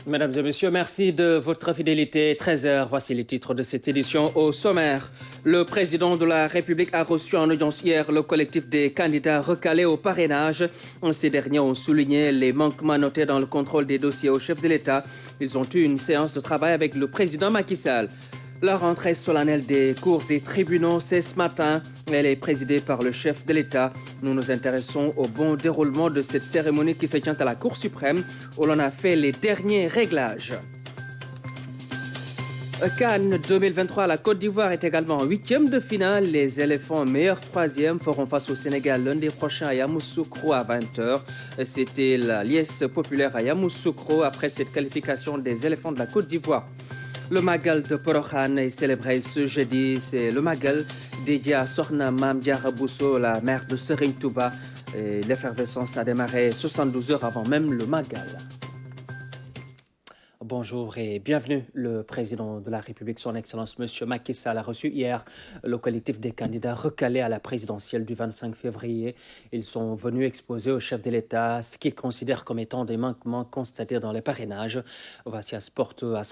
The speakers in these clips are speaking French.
Mesdames et messieurs, merci de votre fidélité. 13 heures, voici les titres de cette édition au sommaire. Le président de la République a reçu en audience hier le collectif des candidats recalés au parrainage. Ces derniers ont souligné les manquements notés dans le contrôle des dossiers au chef de l'État. Ils ont eu une séance de travail avec le président Macky Sall. La rentrée solennelle des cours et tribunaux, c'est ce matin. Elle est présidée par le chef de l'État. Nous nous intéressons au bon déroulement de cette cérémonie qui se tient à la Cour suprême, où l'on a fait les derniers réglages. Cannes 2023, la Côte d'Ivoire est également en 8e de finale. Les éléphants meilleurs 3e feront face au Sénégal lundi prochain à Yamoussoukro à 20h. C'était la liesse populaire à Yamoussoukro après cette qualification des éléphants de la Côte d'Ivoire. Le Magal de Porokhane est célébré ce jeudi. C'est le Magal dédié à Sorna Mam Diarra Bousso, la mère de Serigne Touba. L'effervescence a démarré 72 heures avant même le Magal. Bonjour et bienvenue. Le président de la République, son Excellence, M. Macky Sall, a reçu hier le collectif des candidats recalés à la présidentielle du 25 février. Ils sont venus exposer au chef de l'État ce qu'ils considèrent comme étant des manquements constatés dans les parrainages. Voici à ce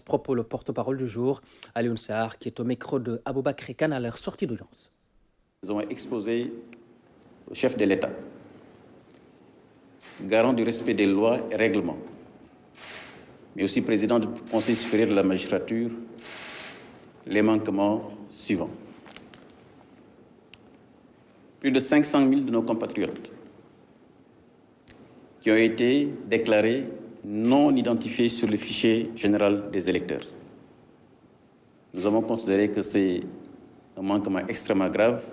propos le porte-parole du jour, Alioune Sarr, qui est au micro de Aboubakry Kane à leur sortie d'audience. Nous avons exposé au chef de l'État, garant du respect des lois et règlements, mais aussi président du Conseil supérieur de la magistrature, les manquements suivants. Plus de 500 000 de nos compatriotes qui ont été déclarés non identifiés sur le fichier général des électeurs. Nous avons considéré que c'est un manquement extrêmement grave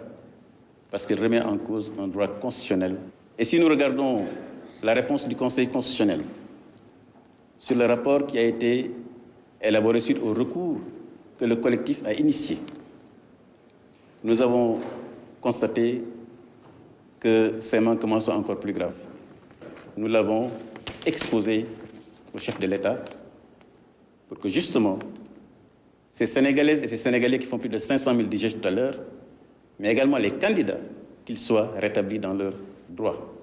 parce qu'il remet en cause un droit constitutionnel. Et si nous regardons la réponse du Conseil constitutionnel sur le rapport qui a été élaboré suite au recours que le collectif a initié, nous avons constaté que ces manquements sont encore plus graves. Nous l'avons exposé au chef de l'État pour que justement ces Sénégalaises et ces Sénégalais qui font plus de 500 000 disais tout à l'heure, mais également les candidats, qu'ils soient rétablis dans leurs droits.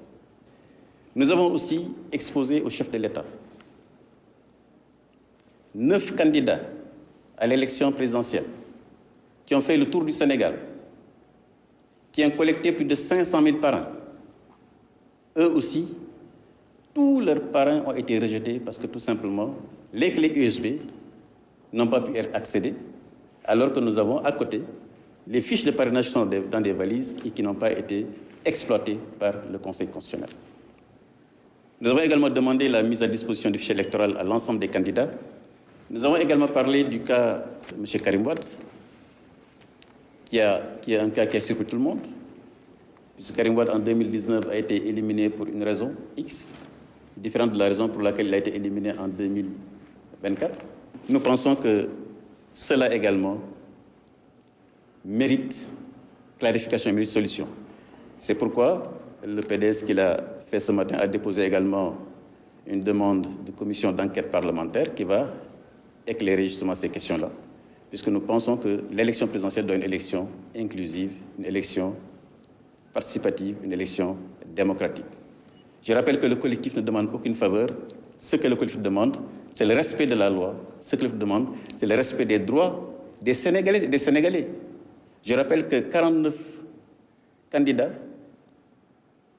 Nous avons aussi exposé au chef de l'État 9 candidats à l'élection présidentielle qui ont fait le tour du Sénégal, qui ont collecté plus de 500 000 parrains. Eux aussi, tous leurs parrains ont été rejetés parce que tout simplement, les clés USB n'ont pas pu être accédées, alors que nous avons à côté les fiches de parrainage sont dans des valises et qui n'ont pas été exploitées par le Conseil constitutionnel. Nous avons également demandé la mise à disposition du fichier électoral à l'ensemble des candidats. Nous avons également parlé du cas de M. Karim Wade, qui est un cas qui a surpris tout le monde. M. Karim Wade, en 2019, a été éliminé pour une raison X, différente de la raison pour laquelle il a été éliminé en 2024. Nous pensons que cela également mérite clarification et mérite solution. C'est pourquoi le PDS qu'il a fait ce matin a déposé également une demande de commission d'enquête parlementaire qui va éclairer justement ces questions-là, puisque nous pensons que l'élection présidentielle doit être une élection inclusive, une élection participative, une élection démocratique. Je rappelle que le collectif ne demande aucune faveur. Ce que le collectif demande, c'est le respect de la loi. Ce que le collectif demande, c'est le respect des droits des Sénégalaises et des Sénégalais. Je rappelle que 49 candidats,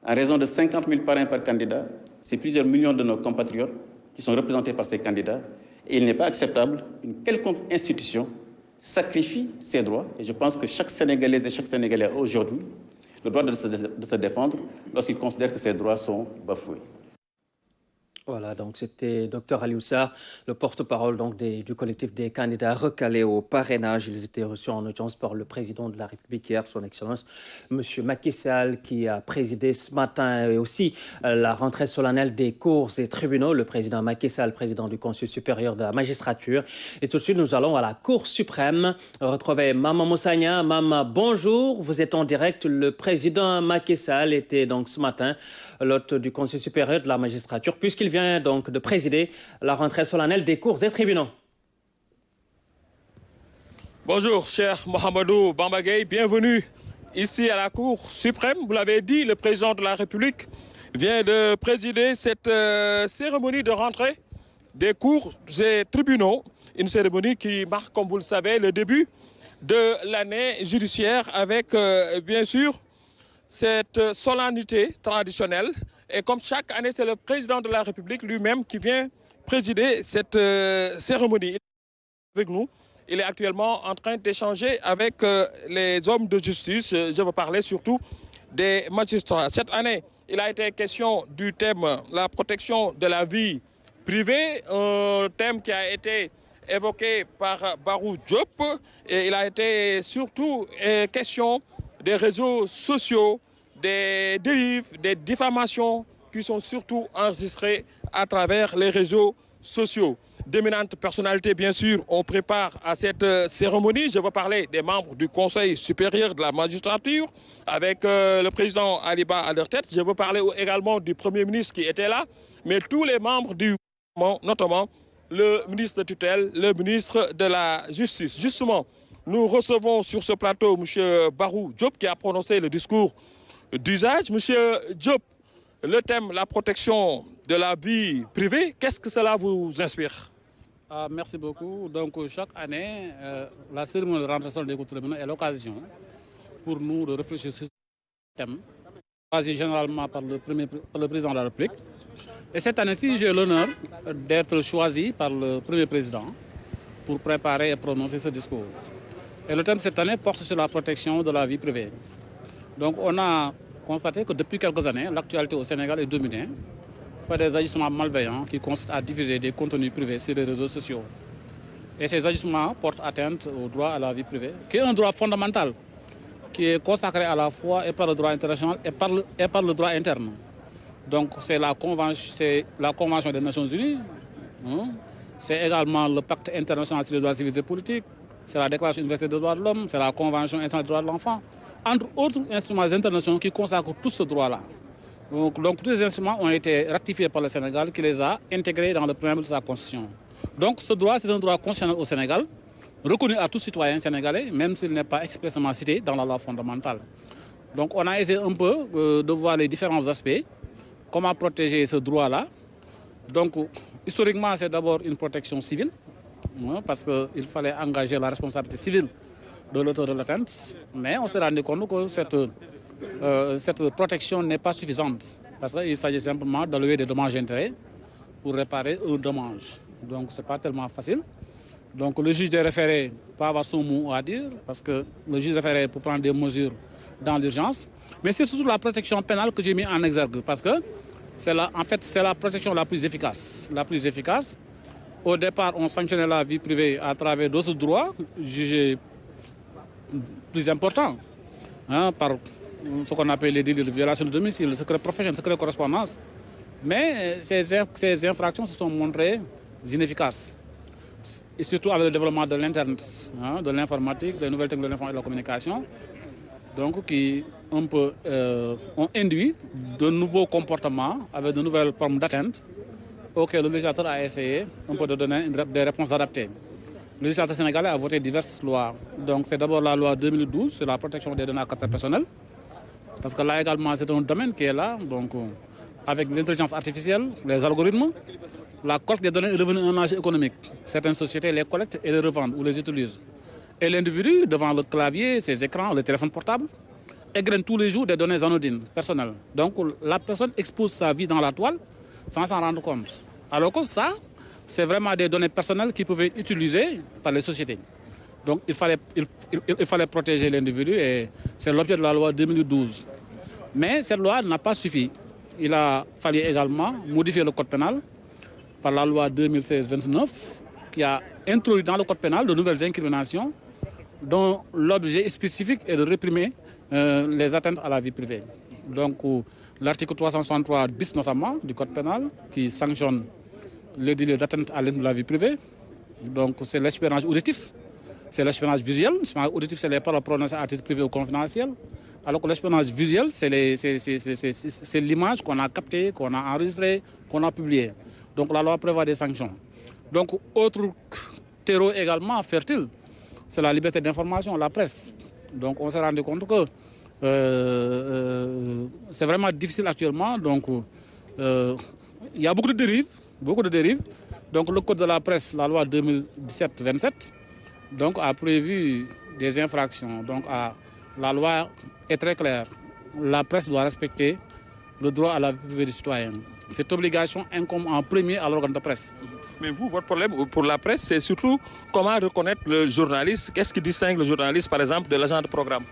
en raison de 50 000 parrains par candidat, c'est plusieurs millions de nos compatriotes qui sont représentés par ces candidats. Et il n'est pas acceptable qu'une quelconque institution sacrifie ses droits. Et je pense que chaque Sénégalaise et chaque Sénégalais a aujourd'hui le droit de se défendre lorsqu'il considère que ses droits sont bafoués. Voilà, donc c'était Dr Alioune Sarr, le porte-parole du collectif des candidats recalés au parrainage. Ils étaient reçus en audience par le président de la République hier, son Excellence, M. Macky Sall, qui a présidé ce matin et aussi la rentrée solennelle des cours et tribunaux. Le président Macky Sall, président du Conseil supérieur de la magistrature. Et tout de suite, nous allons à la Cour suprême retrouver Mama Moussagna. Mama, bonjour. Vous êtes en direct. Le président Macky Sall était donc ce matin l'hôte du Conseil supérieur de la magistrature, puisqu'il vient donc de présider la rentrée solennelle des cours et tribunaux. Bonjour, cher Mohamedou Bambagay, bienvenue ici à la Cour suprême. Vous l'avez dit, le président de la République vient de présider cette cérémonie de rentrée des cours et tribunaux. Une cérémonie qui marque, comme vous le savez, le début de l'année judiciaire avec, bien sûr, cette solennité traditionnelle. Et comme chaque année, c'est le président de la République lui-même qui vient présider cette cérémonie. Avec nous, il est actuellement en train d'échanger avec les hommes de justice. Je veux parler surtout des magistrats. Cette année, il a été question du thème la protection de la vie privée, un thème qui a été évoqué par Barou Diop, et il a été surtout question des réseaux sociaux, des dérives, des diffamations qui sont surtout enregistrées à travers les réseaux sociaux. D'éminentes personnalités, bien sûr, on prépare à cette cérémonie. Je veux parler des membres du Conseil supérieur de la magistrature, avec le président Aliba à leur tête. Je veux parler également du Premier ministre qui était là, mais tous les membres du gouvernement, notamment le ministre de tutelle, le ministre de la Justice. Justement, nous recevons sur ce plateau M. Barou Diop qui a prononcé le discours d'usage. M. Diop, le thème, la protection de la vie privée, qu'est-ce que cela vous inspire? Merci beaucoup. Donc, chaque année, la cérémonie de rentrée des cours tribunaux est l'occasion pour nous de réfléchir sur ce thème, choisi généralement par le président de la République. Et cette année-ci, j'ai l'honneur d'être choisi par le premier président pour préparer et prononcer ce discours. Et le thème cette année porte sur la protection de la vie privée. Donc, on a constaté que depuis quelques années, l'actualité au Sénégal est dominée par des agissements malveillants qui consistent à diffuser des contenus privés sur les réseaux sociaux. Et ces agissements portent atteinte au droit à la vie privée, qui est un droit fondamental, qui est consacré à la fois et par le droit international et par le droit interne. Donc c'est la Convention des Nations Unies, c'est également le Pacte international sur les droits civils et politiques, c'est la Déclaration universelle des droits de l'homme, c'est la Convention internationale des droits de l'enfant, entre autres instruments internationaux qui consacrent tout ce droit-là. Donc tous les instruments ont été ratifiés par le Sénégal qui les a intégrés dans le préambule de sa constitution. Donc ce droit, c'est un droit constitutionnel au Sénégal, reconnu à tout citoyen sénégalais, même s'il n'est pas expressément cité dans la loi fondamentale. Donc on a essayé un peu de voir les différents aspects, comment protéger ce droit-là. Donc historiquement, c'est d'abord une protection civile, parce qu'il fallait engager la responsabilité civile de l'auteur de l'atteinte, mais on s'est rendu compte que cette protection n'est pas suffisante, parce qu'il s'agit simplement d'allouer des dommages et intérêts pour réparer un dommage. Donc ce n'est pas tellement facile. Donc le juge des référés peut avoir son mot à dire, parce que le juge des référés peut prendre des mesures dans l'urgence. Mais c'est surtout la protection pénale que j'ai mis en exergue, parce que c'est la protection la plus efficace. La plus efficace. Au départ, on sanctionnait la vie privée à travers d'autres droits jugés plus importants, par ce qu'on appelle les délits de violation de domicile, le secret professionnel, le secret de correspondance. Mais ces infractions se sont montrées inefficaces. Et surtout avec le développement de l'Internet, de l'informatique, des nouvelles technologies de l'information et de la communication, donc qui ont induit de nouveaux comportements avec de nouvelles formes d'atteinte auxquelles le législateur a essayé un peu de donner des réponses adaptées. Le législateur sénégalais a voté diverses lois. Donc c'est d'abord la loi 2012 sur la protection des données à caractère personnel, parce que là également c'est un domaine qui est là, donc avec l'intelligence artificielle, les algorithmes, la collecte des données est devenue un enjeu économique. Certaines sociétés les collectent et les revendent ou les utilisent. Et l'individu, devant le clavier, ses écrans, le téléphone portable, égrène tous les jours des données anodines, personnelles. Donc la personne expose sa vie dans la toile sans s'en rendre compte. Alors que ça, c'est vraiment des données personnelles qui peuvent être utilisées par les sociétés. Donc il fallait protéger l'individu et c'est l'objet de la loi 2012. Mais cette loi n'a pas suffi. Il a fallu également modifier le code pénal par la loi 2016-29 qui a introduit dans le code pénal de nouvelles incriminations dont l'objet spécifique est de réprimer les atteintes à la vie privée. Donc l'article 363 bis notamment du code pénal qui sanctionne les délits d'atteinte à la vie privée. Donc c'est l'espionnage auditif, c'est l'espionnage visuel. L'espionnage auditif, c'est les paroles prononcées à titre privé ou confidentiel. Alors que l'espionnage visuel, c'est l'image qu'on a captée, qu'on a enregistrée, qu'on a publiée. Donc la loi prévoit des sanctions. Donc autre terreau également fertile, c'est la liberté d'information, la presse. Donc on s'est rendu compte que c'est vraiment difficile actuellement. Donc il y a beaucoup de dérives Donc le code de la presse, la loi 2017-27, donc a prévu des infractions. Donc la loi est très claire. La presse doit respecter le droit à la vie privée des citoyens. Cette obligation incombe en premier à l'organe de presse. Mais vous, votre problème pour la presse, c'est surtout comment reconnaître le journaliste. Qu'est-ce qui distingue le journaliste, par exemple, de l'agent de programme?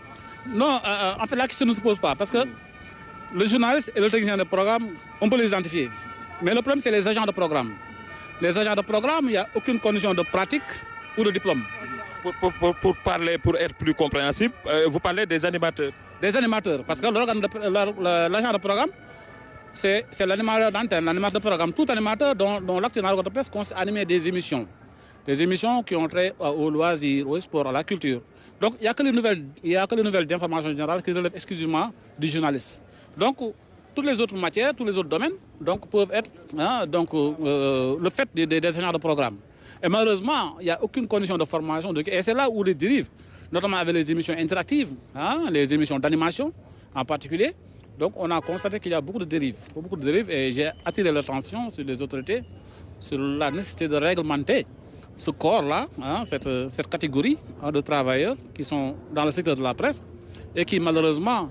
Non, en fait, la question ne se pose pas. Parce que le journaliste et le technicien de programme, on peut les identifier. Mais le problème, c'est les agents de programme. Les agents de programme, il n'y a aucune condition de pratique ou de diplôme. Pour être plus compréhensible, vous parlez des animateurs. Des animateurs, parce que l'agent de programme, c'est l'animateur d'antenne, l'animateur de programme. Tout animateur dont l'acte dans l'organe de presse consiste à animer des émissions. Des émissions qui ont trait au loisir, au sport, à la culture. Donc il n'y a que les nouvelles d'information générale qui relèvent exclusivement du journaliste. Donc toutes les autres matières, tous les autres domaines donc, peuvent être le fait des agents de programme. Et malheureusement, il n'y a aucune condition de formation. Et c'est là où les dérives, notamment avec les émissions interactives, les émissions d'animation en particulier. Donc on a constaté qu'il y a beaucoup de dérives. Et j'ai attiré l'attention sur les autorités sur la nécessité de réglementer ce corps-là, cette catégorie de travailleurs qui sont dans le secteur de la presse et qui malheureusement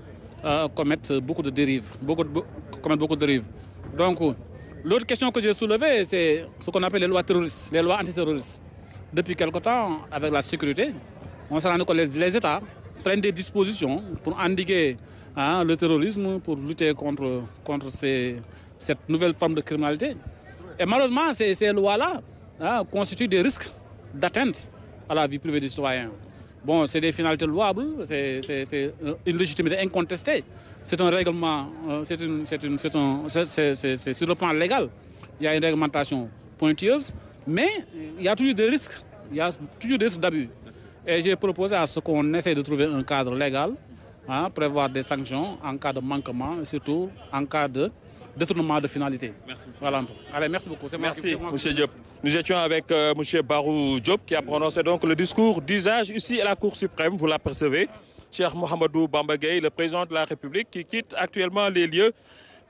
commettent beaucoup de dérives. Donc l'autre question que j'ai soulevée, c'est ce qu'on appelle les lois terroristes, les lois antiterroristes. Depuis quelque temps, avec la sécurité, on s'est rendu compte que les États prennent des dispositions pour endiguer le terrorisme, pour lutter contre cette nouvelle forme de criminalité. Et malheureusement, ces lois-là constituent des risques d'atteinte à la vie privée des citoyens. Bon, c'est des finalités louables, c'est une légitimité incontestée. C'est un règlement, c'est sur le plan légal. Il y a une réglementation pointilleuse, mais il y a toujours des risques. Il y a toujours des risques d'abus. Et j'ai proposé à ce qu'on essaie de trouver un cadre légal, prévoir des sanctions en cas de manquement et surtout en cas de détournement de finalité. Merci. Voilà. Allez, merci beaucoup. Merci, M. Diop. Nous étions avec M. Barou Diop qui a prononcé donc le discours d'usage ici à la Cour suprême, vous l'apercevez. Cheikh Mohamedou Bamba Gueye, le président de la République, qui quitte actuellement les lieux.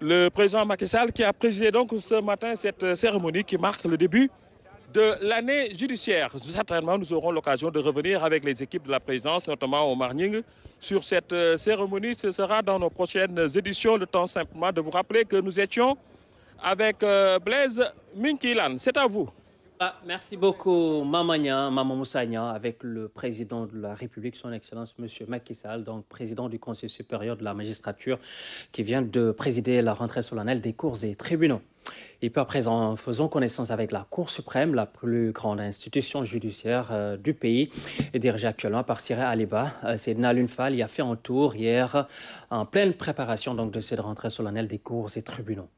Le président Macky Sall qui a présidé donc ce matin cette cérémonie qui marque le début de l'année judiciaire. Certainement, nous aurons l'occasion de revenir avec les équipes de la présidence, notamment au Marning, sur cette cérémonie. Ce sera dans nos prochaines éditions. Le temps simplement de vous rappeler que nous étions avec Blaise Minkilan. C'est à vous. Merci beaucoup, Maman Moussagna, avec le président de la République, son Excellence, M. Macky Sall, donc président du Conseil supérieur de la magistrature, qui vient de présider la rentrée solennelle des cours et tribunaux. Et puis à présent, faisons connaissance avec la Cour suprême, la plus grande institution judiciaire du pays, et dirigée actuellement par Siré Aliba. C'est Nalun Fall, il a fait un tour hier en pleine préparation donc, de cette rentrée solennelle des cours et tribunaux.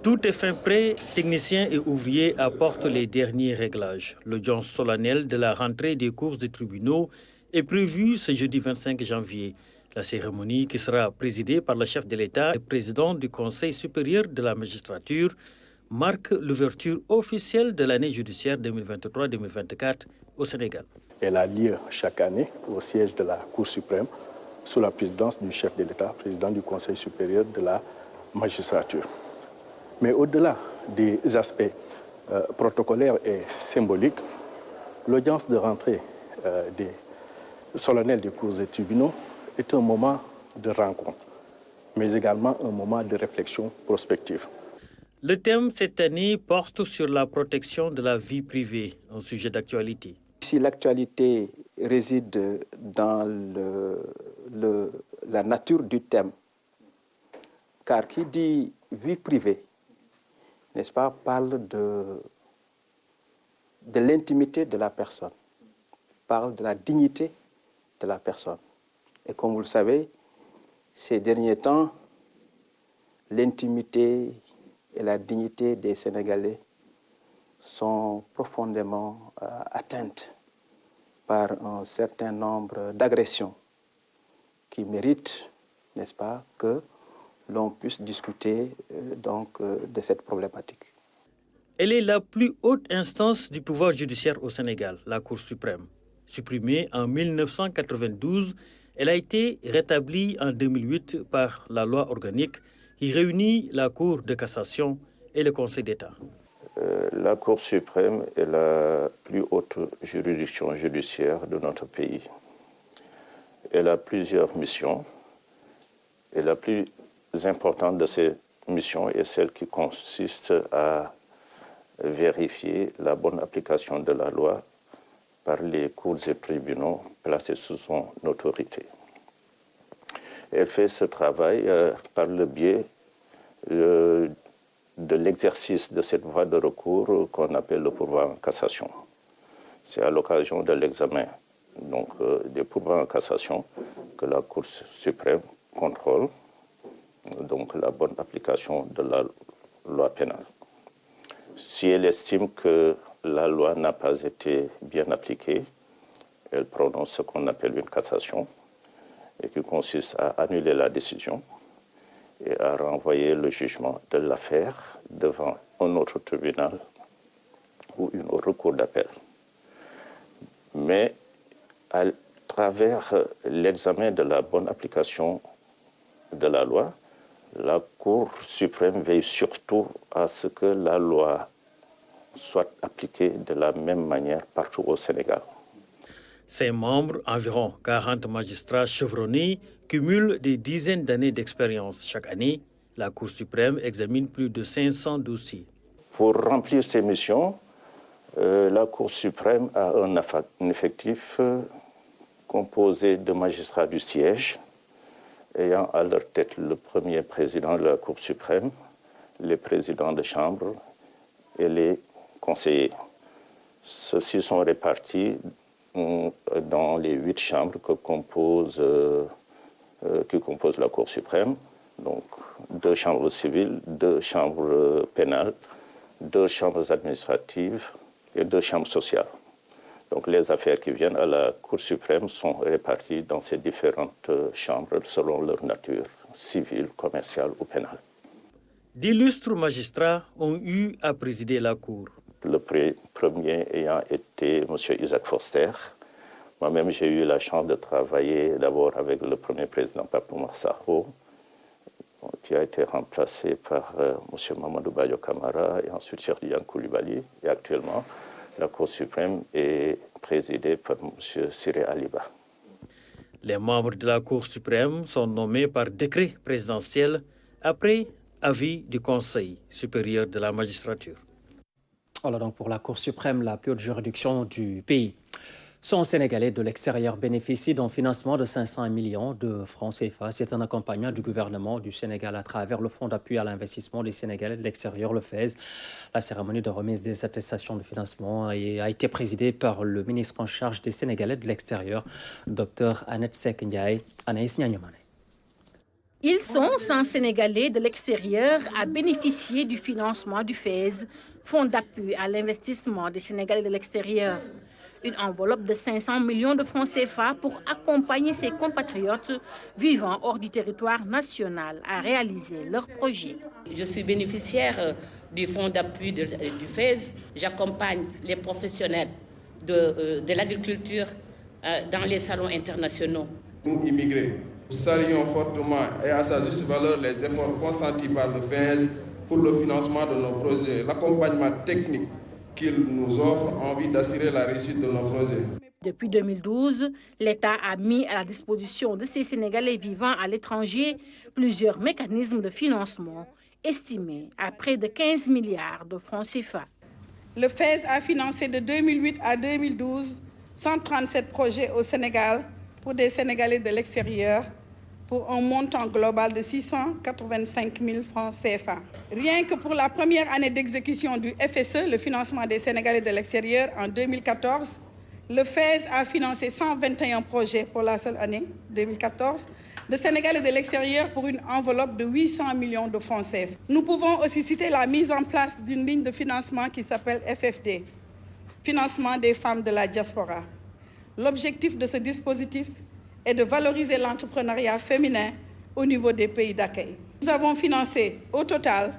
Tout est fin prêt, techniciens et ouvriers apportent les derniers réglages. L'audience solennelle de la rentrée des cours et tribunaux est prévue ce jeudi 25 janvier. La cérémonie, qui sera présidée par le chef de l'État et président du Conseil supérieur de la magistrature, marque l'ouverture officielle de l'année judiciaire 2023-2024 au Sénégal. Elle a lieu chaque année au siège de la Cour suprême sous la présidence du chef de l'État, président du Conseil supérieur de la magistrature. Mais au-delà des aspects protocolaires et symboliques, l'audience de rentrée des solennels des cours et tribunaux est un moment de rencontre, mais également un moment de réflexion prospective. Le thème cette année porte sur la protection de la vie privée, un sujet d'actualité. Si l'actualité réside dans la nature du thème, car qui dit vie privée, n'est-ce pas, parle de l'intimité de la personne, parle de la dignité de la personne. Et comme vous le savez, ces derniers temps, l'intimité et la dignité des Sénégalais sont profondément atteintes par un certain nombre d'agressions qui méritent, n'est-ce pas, que l'on puisse discuter de cette problématique. Elle est la plus haute instance du pouvoir judiciaire au Sénégal, la Cour suprême. Supprimée en 1992, elle a été rétablie en 2008 par la loi organique qui réunit la Cour de cassation et le Conseil d'État. La Cour suprême est la plus haute juridiction judiciaire de notre pays. Elle a plusieurs missions et la plus importante de ces missions est celle qui consiste à vérifier la bonne application de la loi par les cours et tribunaux placés sous son autorité. Elle fait ce travail par le biais de l'exercice de cette voie de recours qu'on appelle le pourvoi en cassation. C'est à l'occasion de l'examen des pourvois en cassation que la Cour suprême contrôle donc la bonne application de la loi pénale. Si elle estime que la loi n'a pas été bien appliquée, elle prononce ce qu'on appelle une cassation et qui consiste à annuler la décision et à renvoyer le jugement de l'affaire devant un autre tribunal ou une autre cour d'appel. Mais à travers l'examen de la bonne application de la loi, la Cour suprême veille surtout à ce que la loi soit appliquée de la même manière partout au Sénégal. Ses membres, environ 40 magistrats chevronnés, cumulent des dizaines d'années d'expérience. Chaque année, la Cour suprême examine plus de 500 dossiers. Pour remplir ses missions, la Cour suprême a un effectif composé de magistrats du siège, ayant à leur tête le premier président de la Cour suprême, les présidents de chambre et les conseillers. Ceux-ci sont répartis dans les 8 chambres qui composent la Cour suprême, donc 2 chambres civiles, 2 chambres pénales, 2 chambres administratives et 2 chambres sociales. Donc les affaires qui viennent à la Cour suprême sont réparties dans ces différentes chambres selon leur nature civile, commerciale ou pénale. D'illustres magistrats ont eu à présider la Cour. Le premier ayant été M. Isaac Foster. Moi-même, j'ai eu la chance de travailler d'abord avec le premier président Pape Oumar Sakho, qui a été remplacé par M. Mamadou Bayo Camara et ensuite Cheikh Tidiane Coulibaly. Et actuellement, la Cour suprême est présidée par M. Siré Aliba. Les membres de la Cour suprême sont nommés par décret présidentiel après avis du Conseil supérieur de la magistrature. Voilà donc pour la Cour suprême, la plus haute juridiction du pays. 100 Sénégalais de l'extérieur bénéficient d'un financement de 500 millions de francs CFA. C'est un accompagnement du gouvernement du Sénégal à travers le Fonds d'appui à l'investissement des Sénégalais de l'extérieur, le FAISE. La cérémonie de remise des attestations de financement a été présidée par le ministre en charge des Sénégalais de l'extérieur, Dr Annette Seck Ndiaye. Anaïs Nianyamane. Ils sont 100 Sénégalais de l'extérieur à bénéficier du financement du FAISE, Fonds d'appui à l'investissement des Sénégalais de l'extérieur. Une enveloppe de 500 millions de francs CFA pour accompagner ses compatriotes vivant hors du territoire national à réaliser leurs projets. Je suis bénéficiaire du fonds d'appui du FAISE. J'accompagne les professionnels de l'agriculture dans les salons internationaux. Nous, immigrés, saluons fortement et à sa juste valeur les efforts consentis par le FAISE pour le financement de nos projets, l'accompagnement technique qu'il nous offre en vue d'assurer la réussite de nos projets. Depuis 2012, l'État a mis à la disposition de ces Sénégalais vivant à l'étranger plusieurs mécanismes de financement estimés à près de 15 milliards de francs CFA. Le FAISE a financé de 2008 à 2012 137 projets au Sénégal pour des Sénégalais de l'extérieur pour un montant global de 685 000 francs CFA. Rien que pour la première année d'exécution du FSE, le financement des Sénégalais de l'extérieur, en 2014, le FAISE a financé 121 projets pour la seule année 2014 de Sénégalais de l'extérieur pour une enveloppe de 800 millions de francs CFA. Nous pouvons aussi citer la mise en place d'une ligne de financement qui s'appelle FFD, Financement des femmes de la diaspora. L'objectif de ce dispositif est de valoriser l'entrepreneuriat féminin au niveau des pays d'accueil. Nous avons financé au total,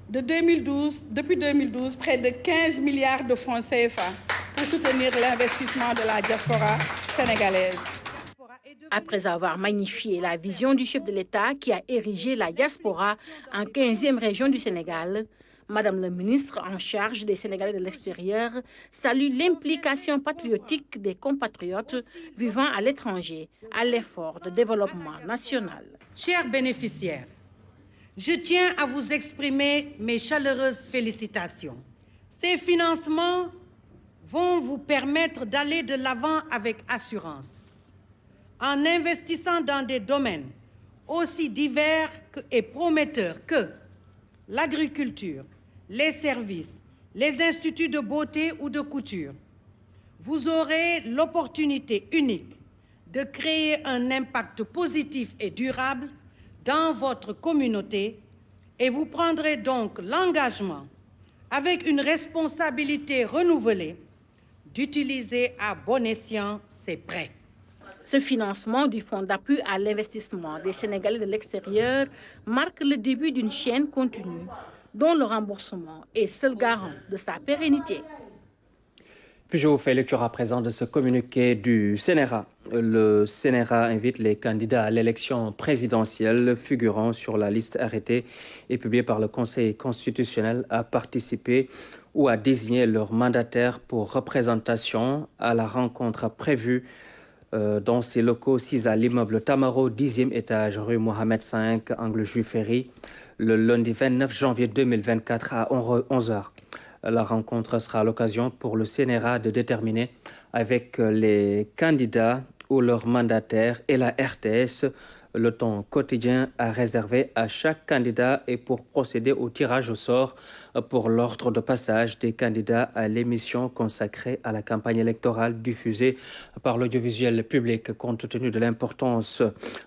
depuis 2012, près de 15 milliards de francs CFA pour soutenir l'investissement de la diaspora sénégalaise. Après avoir magnifié la vision du chef de l'État qui a érigé la diaspora en 15e région du Sénégal, Madame le ministre en charge des Sénégalais de l'extérieur salue l'implication patriotique des compatriotes vivant à l'étranger à l'effort de développement national. Chers bénéficiaires, je tiens à vous exprimer mes chaleureuses félicitations. Ces financements vont vous permettre d'aller de l'avant avec assurance, en investissant dans des domaines aussi divers et prometteurs que l'agriculture, les services, les instituts de beauté ou de couture. Vous aurez l'opportunité unique de créer un impact positif et durable dans votre communauté et vous prendrez donc l'engagement, avec une responsabilité renouvelée, d'utiliser à bon escient ces prêts. Ce financement du Fonds d'appui à l'investissement des Sénégalais de l'extérieur marque le début d'une chaîne continue dont le remboursement est seul garant de sa pérennité. Puis je vous fais lecture à présent de ce communiqué du CNRA. Le CNRA invite les candidats à l'élection présidentielle figurant sur la liste arrêtée et publiée par le Conseil constitutionnel à participer ou à désigner leur mandataire pour représentation à la rencontre prévue dans ses locaux 6 à l'immeuble Tamaro, 10e étage, rue Mohamed V, angle Juif-Ferry, le lundi 29 janvier 2024 à 11h. La rencontre sera l'occasion pour le CNRA de déterminer avec les candidats ou leurs mandataires et la RTS le temps quotidien à réserver à chaque candidat et pour procéder au tirage au sort pour l'ordre de passage des candidats à l'émission consacrée à la campagne électorale diffusée par l'audiovisuel public. Compte tenu de l'importance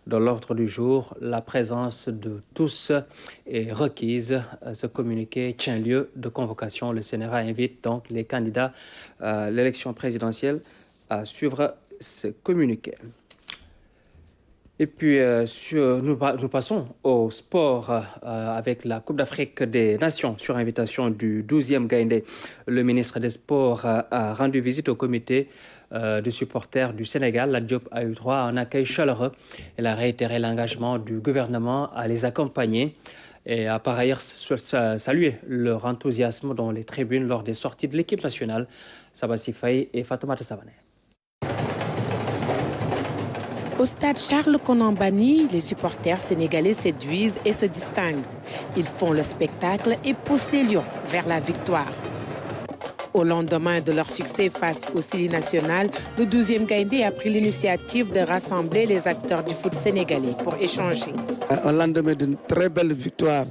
de l'ordre du jour, la présence de tous est requise. Ce communiqué tient lieu de convocation. Le CNRA invite donc les candidats à l'élection présidentielle à suivre ce communiqué. Et puis, nous passons au sport avec la Coupe d'Afrique des Nations sur invitation du 12e Gaïndé. Le ministre des Sports a rendu visite au comité de supporters du Sénégal. La Diop a eu droit à un accueil chaleureux. Elle a réitéré l'engagement du gouvernement à les accompagner et a par ailleurs salué leur enthousiasme dans les tribunes lors des sorties de l'équipe nationale. Sabassi Faye et Fatoumata Savané. Au stade Charles-Konan Banny, les supporters sénégalais séduisent et se distinguent. Ils font le spectacle et poussent les Lions vers la victoire. Au lendemain de leur succès face au Sili national, le 12e Gaïndé a pris l'initiative de rassembler les acteurs du foot sénégalais pour échanger. Au lendemain d'une très belle victoire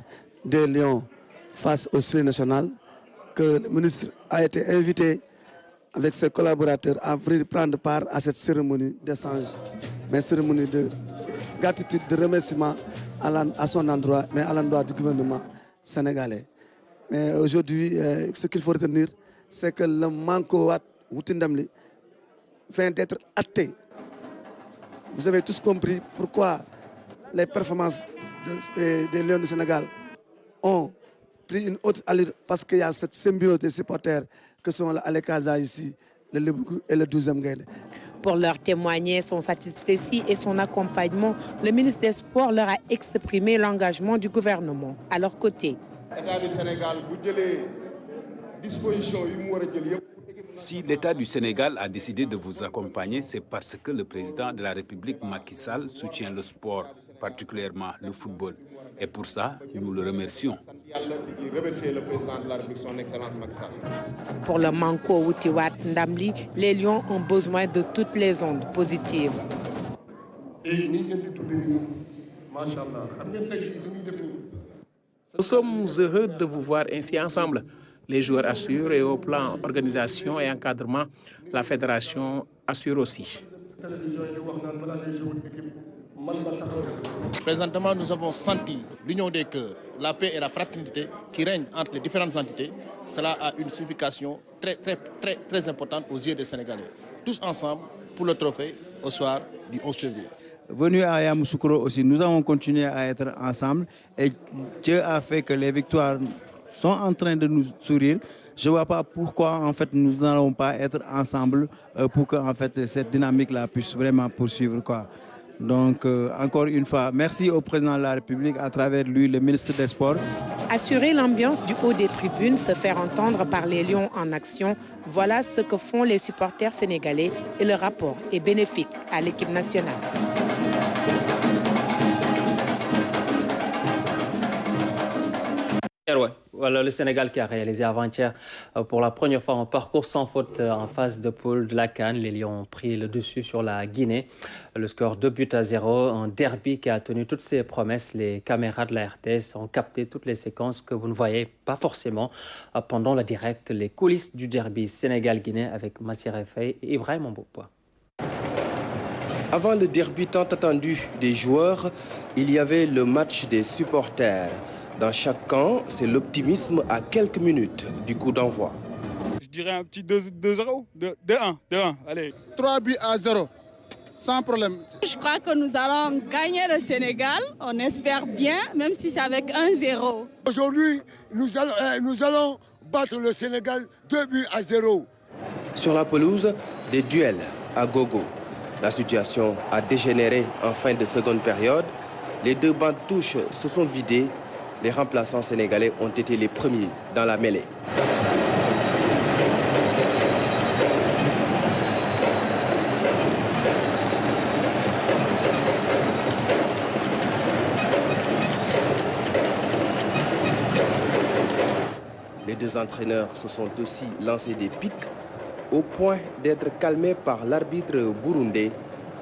des Lions face au Sili national, que le ministre a été invité avec ses collaborateurs à venir prendre part à cette cérémonie d'échange, mais cérémonie de gratitude, de remerciement à son endroit, mais à l'endroit du gouvernement sénégalais. Mais aujourd'hui, ce qu'il faut retenir, c'est que le Manko Woutindamli vient d'être acté. Vous avez tous compris pourquoi les performances des Lions du Sénégal ont pris une autre allure, parce qu'il y a cette symbiose des supporters que sont Alekaza ici, le Leboukou et le 12e Gaïndé. Pour leur témoigner son satisfaction et son accompagnement, le ministre des Sports leur a exprimé l'engagement du gouvernement à leur côté. Si l'État du Sénégal a décidé de vous accompagner, c'est parce que le président de la République, Macky Sall, soutient le sport, particulièrement le football. Et pour ça, nous le remercions. Pour le Manko Woutiwat Ndamli, les Lions ont besoin de toutes les ondes positives. Nous sommes heureux de vous voir ainsi ensemble. Les joueurs assurent et au plan organisation et encadrement, la fédération assure aussi. Présentement, nous avons senti l'union des cœurs, la paix et la fraternité qui règnent entre les différentes entités. Cela a une signification très importante aux yeux des Sénégalais. Tous ensemble pour le trophée au soir du 11 février. Venu à Yamoussoukro aussi, nous avons continué à être ensemble et Dieu a fait que les victoires sont en train de nous sourire. Je ne vois pas pourquoi en fait nous n'allons pas être ensemble pour que en fait cette dynamique-là puisse vraiment poursuivre quoi. Donc encore une fois, merci au président de la République, à travers lui, le ministre des Sports. Assurer l'ambiance du haut des tribunes, se faire entendre par les lions en action, voilà ce que font les supporters sénégalais et le rapport est bénéfique à l'équipe nationale. Ouais. Voilà le Sénégal qui a réalisé avant-hier pour la première fois un parcours sans faute en phase de poule de la CAN. Les Lions ont pris le dessus sur la Guinée. Le score 2-0, un derby qui a tenu toutes ses promesses. Les caméras de la RTS ont capté toutes les séquences que vous ne voyez pas forcément pendant le direct. Les coulisses du derby Sénégal-Guinée avec Massir Faye et Ibrahim Mboupa. Avant le derby tant attendu des joueurs, il y avait le match des supporters. Dans chaque camp, c'est l'optimisme à quelques minutes du coup d'envoi. Je dirais un petit 2-0, 2-1, allez. 3-0, sans problème. Je crois que nous allons gagner le Sénégal, on espère bien, même si c'est avec 1-0. Aujourd'hui, nous allons battre le Sénégal 2-0. Sur la pelouse, des duels à gogo. La situation a dégénéré en fin de seconde période. Les deux bancs de touche se sont vidés. Les remplaçants sénégalais ont été les premiers dans la mêlée. Les deux entraîneurs se sont aussi lancés des pics au point d'être calmés par l'arbitre burundais.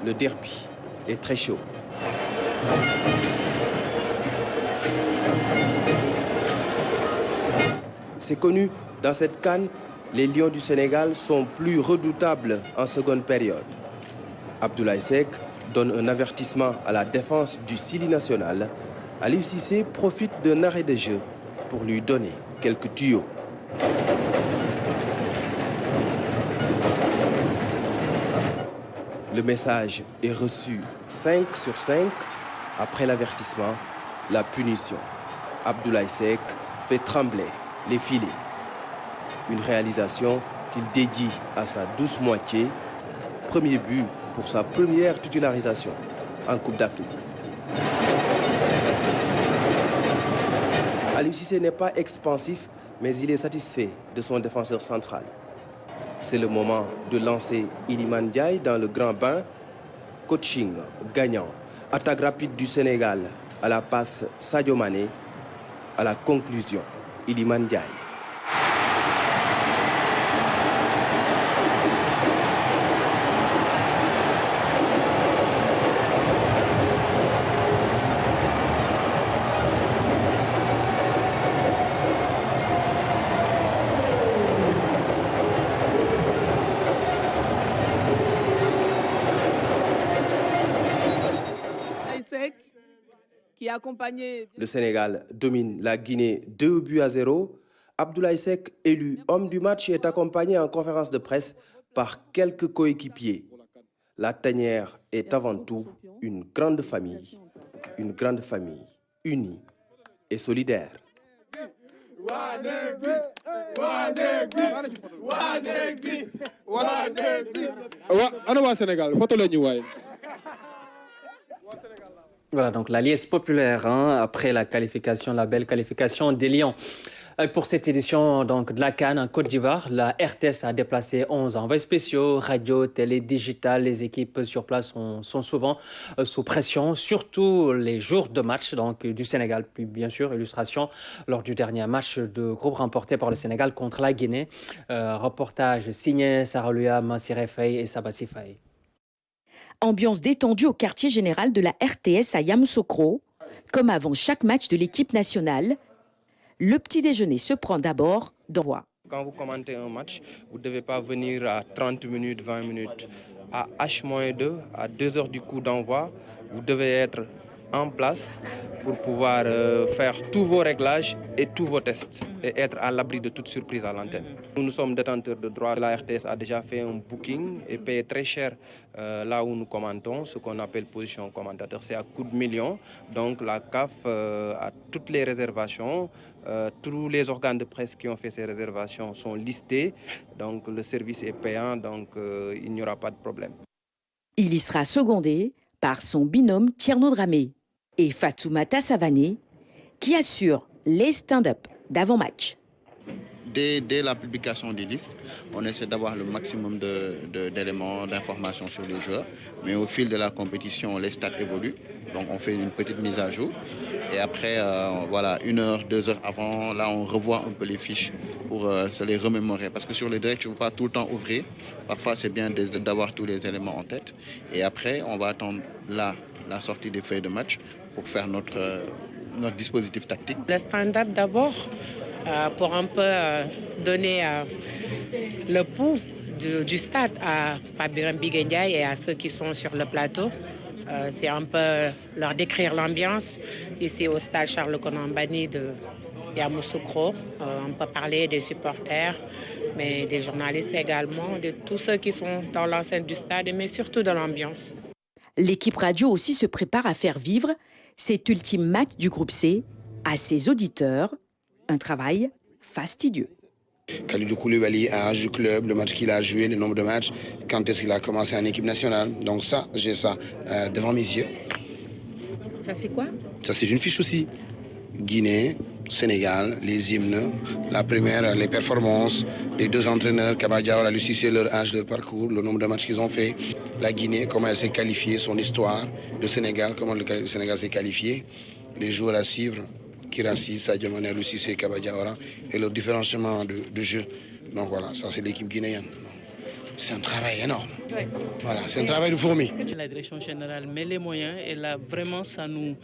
Le derby est très chaud. C'est connu, dans cette CAN, les Lions du Sénégal sont plus redoutables en seconde période. Abdoulaye Seck donne un avertissement à la défense du Sili national. Aliou Cissé profite d'un arrêt de jeu pour lui donner quelques tuyaux. Le message est reçu 5 sur 5. Après l'avertissement, la punition. Abdoulaye Seck fait trembler les filets. Une réalisation qu'il dédie à sa douce moitié. Premier but pour sa première titularisation en Coupe d'Afrique. Aliou Cissé n'est pas expansif, mais il est satisfait de son défenseur central. C'est le moment de lancer Iliman Ndiaye dans le grand bain. Coaching gagnant. Attaque rapide du Sénégal à la passe Sadio Mané. À la conclusion, Iliman Ndiaye. Le Sénégal domine la Guinée 2-0. Abdoulaye Seck, élu homme du match, est accompagné en conférence de presse par quelques coéquipiers. La tanière est avant tout une grande famille unie et solidaire. Voilà, donc la liesse populaire après la qualification, la belle qualification des Lions. Pour cette édition donc, de la CAN en Côte d'Ivoire, la RTS a déplacé 11 envois spéciaux, radio, télé, digital. Les équipes sur place sont souvent sous pression, surtout les jours de match donc, du Sénégal. Puis bien sûr, illustration lors du dernier match de groupe remporté par le Sénégal contre la Guinée. Reportage signé Sarah Luya, Massir Faye et Sabassi Faye. Ambiance détendue au quartier général de la RTS à Yamoussoukro. Comme avant chaque match de l'équipe nationale, le petit déjeuner se prend d'abord d'envoi. Quand vous commentez un match, vous ne devez pas venir à 30 minutes, 20 minutes. À H-2, à 2 heures du coup d'envoi, vous devez être en place pour pouvoir faire tous vos réglages et tous vos tests et être à l'abri de toute surprise à l'antenne. Nous sommes détenteurs de droits. La RTS a déjà fait un booking et payé très cher là où nous commentons, ce qu'on appelle position commentateur. C'est à coût de millions. Donc la CAF a toutes les réservations. Tous les organes de presse qui ont fait ces réservations sont listés. Donc le service est payant, donc il n'y aura pas de problème. Il y sera secondé par son binôme Tierno Dramé et Fatoumata Savané, qui assure les stand-up d'avant-match. Dès la publication des listes, on essaie d'avoir le maximum d'éléments, d'informations sur les joueurs. Mais au fil de la compétition, les stats évoluent. Donc on fait une petite mise à jour. Et après, voilà, 1 heure, 2 heures avant, là on revoit un peu les fiches pour se les remémorer. Parce que sur le direct, tu ne peux pas tout le temps ouvrir. Parfois, c'est bien d'avoir tous les éléments en tête. Et après, on va attendre la sortie des feuilles de match pour faire notre dispositif tactique. Le stand-up d'abord, pour un peu donner le pouls du stade à Pape Bigué Ndiaye et à ceux qui sont sur le plateau. C'est un peu leur décrire l'ambiance ici au stade Charles Konan Banny de Yamoussoukro. On peut parler des supporters, mais des journalistes également, de tous ceux qui sont dans l'enceinte du stade, mais surtout de l'ambiance. L'équipe radio aussi se prépare à faire vivre cet ultime match du groupe C à ses auditeurs. Un travail fastidieux. Kalidou Koulibaly a âge du club, le match qu'il a joué, le nombre de matchs, quand est-ce qu'il a commencé en équipe nationale. Donc ça, j'ai ça devant mes yeux. Ça c'est quoi? Ça c'est une fiche aussi. Guinée, Sénégal, les hymnes, la première, les performances, les 2 entraîneurs, Kaba Diawara, Aliou Cissé, leur âge, leur parcours, le nombre de matchs qu'ils ont fait, la Guinée, comment elle s'est qualifiée, son histoire, le Sénégal, comment le Sénégal s'est qualifié, les joueurs à suivre, Kirassi, Sadio Mané, Aliou Cissé, Kaba Diawara, et leur différenciement de jeu. Donc voilà, ça c'est l'équipe guinéenne. C'est un travail énorme. Ouais. Voilà, c'est un travail de fourmi. La direction générale met les moyens et là vraiment ça nous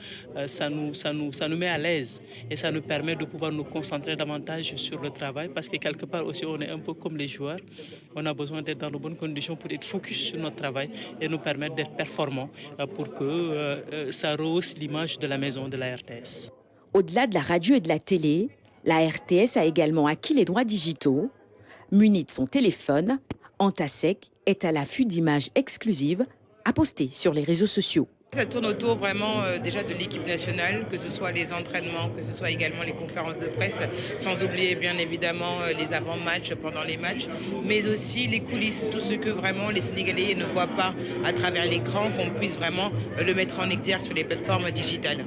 met à l'aise et ça nous permet de pouvoir nous concentrer davantage sur le travail parce que quelque part aussi on est un peu comme les joueurs. On a besoin d'être dans de bonnes conditions pour être focus sur notre travail et nous permettre d'être performants pour que ça rehausse l'image de la maison de la RTS. Au-delà de la radio et de la télé, la RTS a également acquis les droits digitaux. Muni de son téléphone, Antasec est à l'affût d'images exclusives à poster sur les réseaux sociaux. Ça tourne autour vraiment déjà de l'équipe nationale, que ce soit les entraînements, que ce soit également les conférences de presse, sans oublier bien évidemment les avant-matchs, pendant les matchs, mais aussi les coulisses, tout ce que vraiment les Sénégalais ne voient pas à travers l'écran, qu'on puisse vraiment le mettre en exergue sur les plateformes digitales.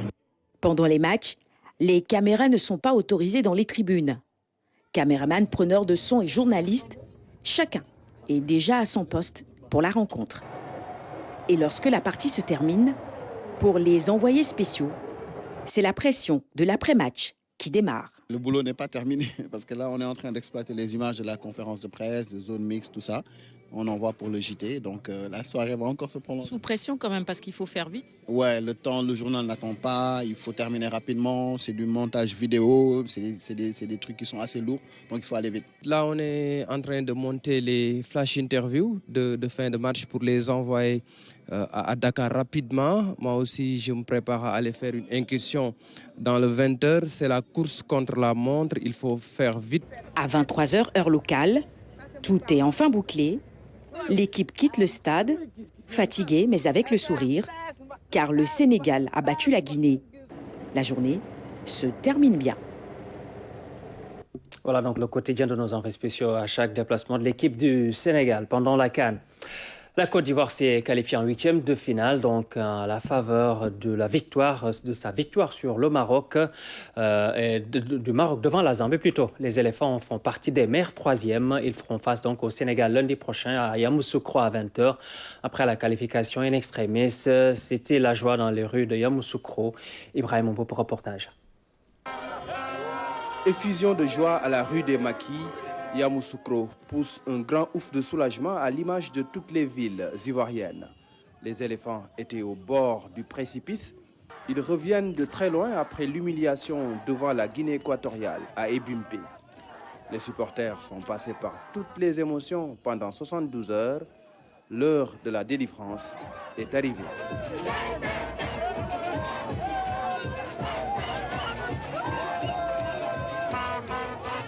Pendant les matchs, les caméras ne sont pas autorisées dans les tribunes. Caméramans, preneurs de son et journalistes, chacun est déjà à son poste pour la rencontre. Et lorsque la partie se termine, pour les envoyés spéciaux, c'est la pression de l'après-match qui démarre. Le boulot n'est pas terminé parce que là, on est en train d'exploiter les images de la conférence de presse, de zone mixte, tout ça. On envoie pour le JT, donc la soirée va encore se prolonger. Sous pression quand même parce qu'il faut faire vite. Ouais, le journal n'attend pas, il faut terminer rapidement, c'est du montage vidéo, c'est des trucs qui sont assez lourds, donc il faut aller vite. Là, on est en train de monter les flash interviews de fin de match pour les envoyer à Dakar rapidement. Moi aussi, je me prépare à aller faire une incursion dans le 20h. C'est la course contre la montre, il faut faire vite. À 23h, heure locale, tout est enfin bouclé. L'équipe quitte le stade, fatiguée mais avec le sourire, car le Sénégal a battu la Guinée. La journée se termine bien. Voilà donc le quotidien de nos envoyés spéciaux à chaque déplacement de l'équipe du Sénégal pendant la CAN. La Côte d'Ivoire s'est qualifiée en 8e de finale, donc à la faveur de sa victoire sur le Maroc, du Maroc devant la Zambie plutôt. Les éléphants font partie des meilleurs 3e. Ils feront face donc au Sénégal lundi prochain à Yamoussoukro à 20h. Après la qualification in extremis, c'était la joie dans les rues de Yamoussoukro. Ibrahim Mboup, reportage. Effusion de joie à la rue des Maquis. Yamoussoukro pousse un grand ouf de soulagement à l'image de toutes les villes ivoiriennes. Les éléphants étaient au bord du précipice. Ils reviennent de très loin après l'humiliation devant la Guinée équatoriale à Ebimpe. Les supporters sont passés par toutes les émotions pendant 72 heures. L'heure de la délivrance est arrivée.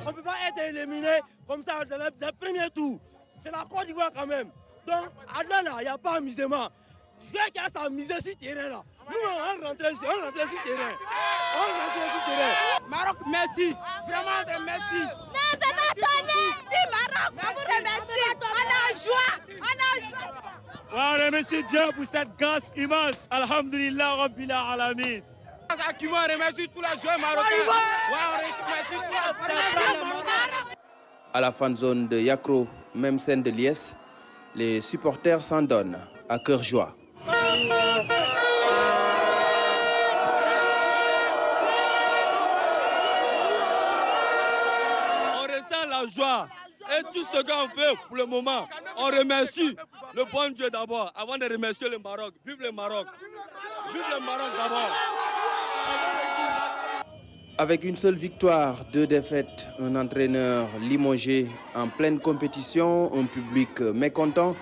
On ne peut pas être éliminé comme ça dans le premier tour. C'est la Côte d'Ivoire quand même. Donc, là, il n'y a pas amusement. Je vais qu'il y a s'amuser sur le terrain là. Nous, on rentre sur le terrain. Maroc, merci. Vraiment, merci. Non, on ne peut pas donner. Si, Maroc, on vous remercie. On a joie. On remercie Dieu pour cette grâce immense. Alhamdulillah, Rabbil Alamin. On remercie tous les joueurs marocains. On remercie tous les Marocains. À la fan zone de Yakro, même scène de Liès, les supporters s'en donnent à cœur joie. On ressent la joie et tout ce qu'on fait pour le moment. On remercie le bon Dieu d'abord, avant de remercier le Maroc. Vive le Maroc! Vive le Maroc d'abord! Avec une seule victoire, 2 défaites, un entraîneur limogé en pleine compétition, un public mécontent,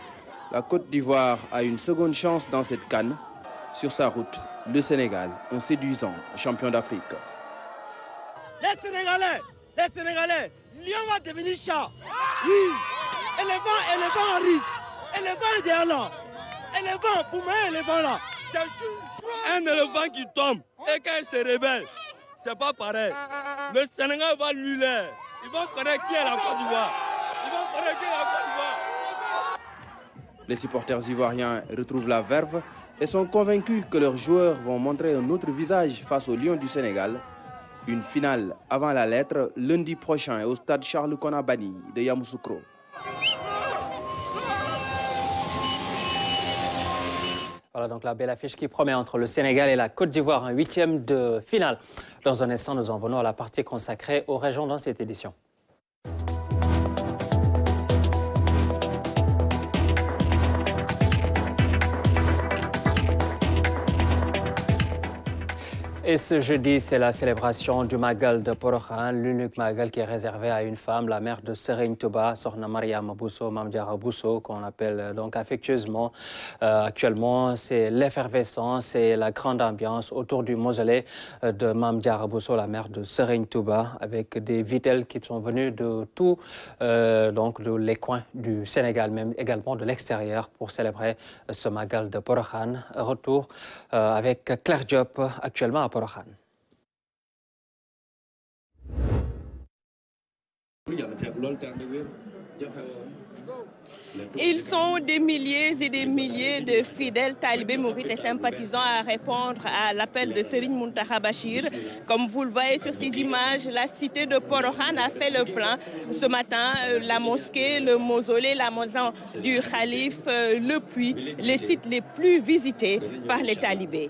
la Côte d'Ivoire a une seconde chance dans cette CAN. Sur sa route, le Sénégal, un séduisant champion d'Afrique. Les Sénégalais, Lyon va devenir chat. Oui, éléphant arrive. Éléphant est derrière là. Éléphant, pour moi, éléphant là. C'est un éléphant qui tombe et quand il se réveille, c'est pas pareil. Le Sénégal va lui l'air. Ils vont connaître qui est la Côte d'Ivoire. Les supporters ivoiriens retrouvent la verve et sont convaincus que leurs joueurs vont montrer un autre visage face aux Lions du Sénégal. Une finale avant la lettre lundi prochain au stade Charles Konabani de Yamoussoukro. Voilà donc la belle affiche qui promet entre le Sénégal et la Côte d'Ivoire, un 8e de finale. Dans un instant, nous en venons à la partie consacrée aux régions dans cette édition. Et ce jeudi, c'est la célébration du Magal de Porokhan, l'unique Magal qui est réservé à une femme, la mère de Serigne Touba, Sokhna Mariama Bousso, Mame Diarra Bousso, qu'on appelle donc affectueusement. Actuellement, c'est l'effervescence et la grande ambiance autour du mausolée de Mame Diarra Bousso, la mère de Serigne Touba, avec des vitelles qui sont venus de tous donc de les coins du Sénégal, même également de l'extérieur, pour célébrer ce Magal de Porokhan. Retour avec Claire Diop, actuellement à Porokhan. Ils sont des milliers et des milliers de fidèles talibés mourides et sympathisants à répondre à l'appel de Serigne Mountakha Bachir. Comme vous le voyez sur ces images, la cité de Porokhan a fait le plein. Ce matin, la mosquée, le mausolée, la maison du Khalif, le puits, les sites les plus visités par les talibés.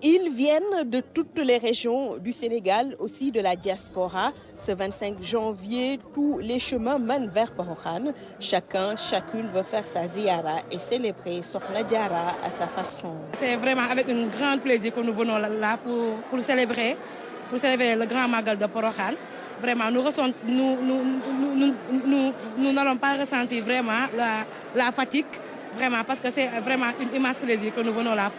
Ils viennent de toutes les régions du Sénégal, aussi de la diaspora. Ce 25 janvier, tous les chemins mènent vers Porokhan. Chacune veut faire sa ziara et célébrer Sokhna Diarra à sa façon. C'est vraiment avec un grand plaisir que nous venons là pour célébrer le grand Magal de Porokhan. Vraiment, nous n'allons pas ressentir vraiment la fatigue. Vraiment, parce que c'est vraiment un immense plaisir que nous venons là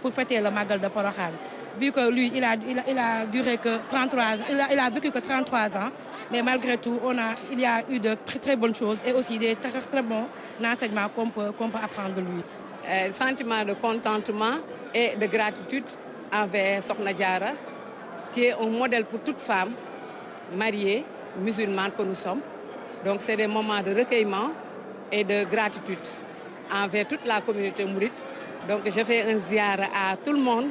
pour fêter le Magal de Porokhan. Vu que lui, il a duré que 33 ans, il a vécu que 33 ans, mais malgré tout, il y a eu de très très bonnes choses et aussi des très très bons enseignements qu'on peut apprendre de lui. Sentiment de contentement et de gratitude envers Sokhna Diarra, qui est un modèle pour toute femme mariée, musulmane que nous sommes. Donc c'est des moments de recueillement et de gratitude envers toute la communauté mouride. Donc je fais un ziar à tout le monde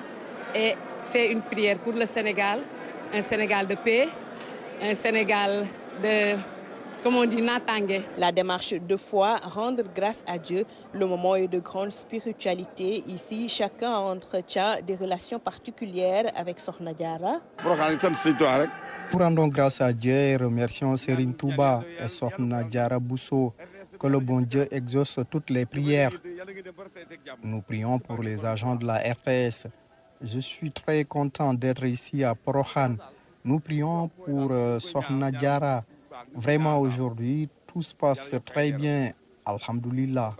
et fais une prière pour le Sénégal, un Sénégal de paix, un Sénégal de, comme on dit, natangé. La démarche de foi, rendre grâce à Dieu, le moment est de grande spiritualité. Ici, chacun entretient des relations particulières avec Sokhna Diarra. Pour rendre grâce à Dieu et remercions Serigne Touba et Sokhna Diarra Bousso, que le bon Dieu exauce toutes les prières. Nous prions pour les agents de la RTS. Je suis très content d'être ici à Porokhan. Nous prions pour Sokhna Diarra. Vraiment aujourd'hui, tout se passe très bien. Alhamdulillah.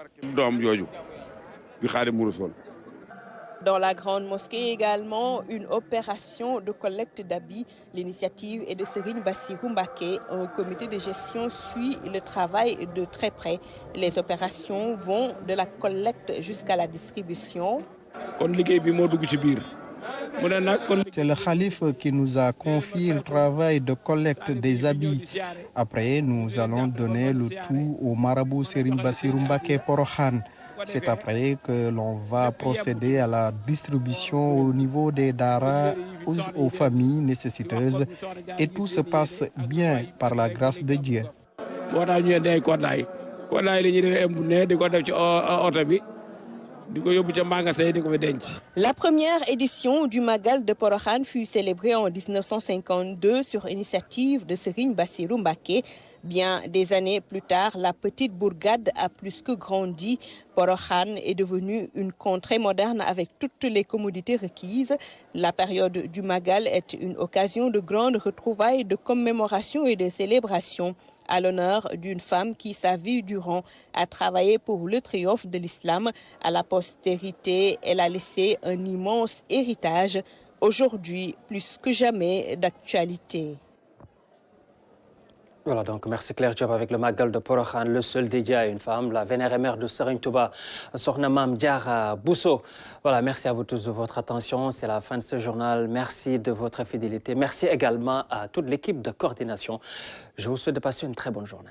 Dans la grande mosquée également, une opération de collecte d'habits. L'initiative est de Serigne Bassirou Mbacké. Un comité de gestion suit le travail de très près. Les opérations vont de la collecte jusqu'à la distribution. C'est le Khalif qui nous a confié le travail de collecte des habits. Après, nous allons donner le tout au marabout Serigne Bassirou Mbacké Porokhan. C'est après que l'on va procéder à la distribution au niveau des daras aux familles nécessiteuses et tout se passe bien par la grâce de Dieu. La première édition du Magal de Porokhane fut célébrée en 1952 sur initiative de Serigne Bassirou Mbacké. Bien des années plus tard, la petite bourgade a plus que grandi. Porokhane est devenue une contrée moderne avec toutes les commodités requises. La période du Magal est une occasion de grandes retrouvailles, de commémoration et de célébration à l'honneur d'une femme qui, sa vie durant, a travaillé pour le triomphe de l'islam. À la postérité, elle a laissé un immense héritage, aujourd'hui plus que jamais d'actualité. Voilà, donc merci Claire Diop avec le Magal de Porokhane, le seul dédié à une femme, la vénérée mère de Serigne Touba, Sokhna Mame Diarra Bousso. Voilà, merci à vous tous de votre attention. C'est la fin de ce journal. Merci de votre fidélité. Merci également à toute l'équipe de coordination. Je vous souhaite de passer une très bonne journée.